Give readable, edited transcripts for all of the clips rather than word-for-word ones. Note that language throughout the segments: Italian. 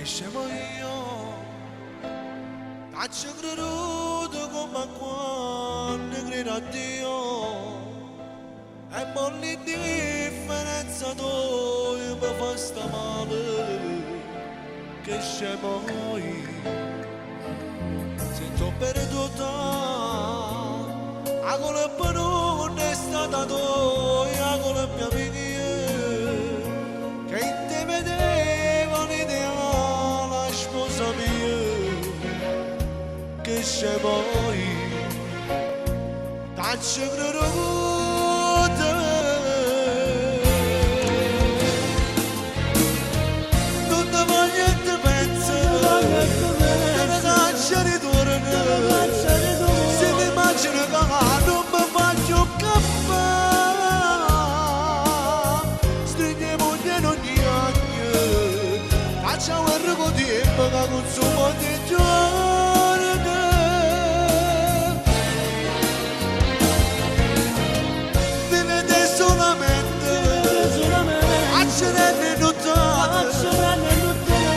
che scemo io, faccio creduto come quando credo a Dio, e mo' l'indifferenza tua mi fa sta male, che scemo io, sento perduta, la colpa non è stata tua, la colpa mia. Che in te vedevo l'ideale la sposa mia, che c'è poi, taccio creduta, non ti voglio e ti penso, te ne caccia ritorno, se mi immagino che non mi faccio cappare. Facciamo il rubo tempo che consuma di giorni, vivete solamente, accerelle nottate,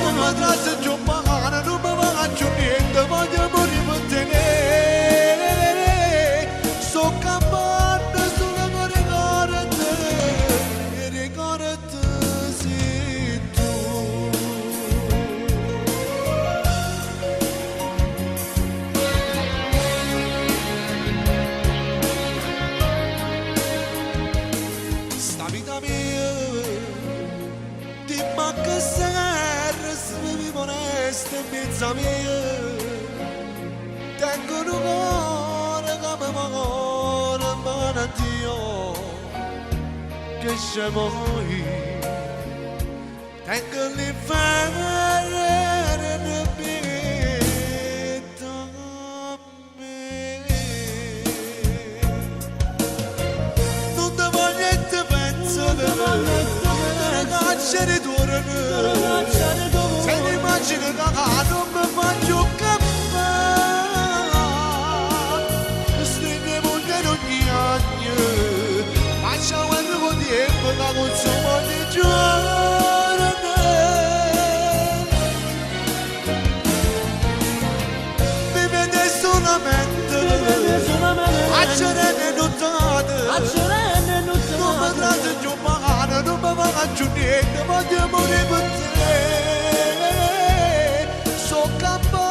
come trasse giù mano, non mi faccio niente, voglio morire per tenere, so campando sulla corridore, e ricordate sì tu. Vita mia, ti manca sempre se mi vivo onesta in mezzo mia, tengo un cuore come cuore in mano a Dio, che c'è poi, tengo l'inferno nel petto a me, non ti voglio e ti penso, caccia ritorno, se mi immagino che non mi faccio cappare, stringiamo in ogni anno, facciamo il nuovo tempo che consuma di giorni, mi vede solamente, accerelle nottate, non mi tratta giù mano, non mi faccio niente, voglio morire per te, so capace.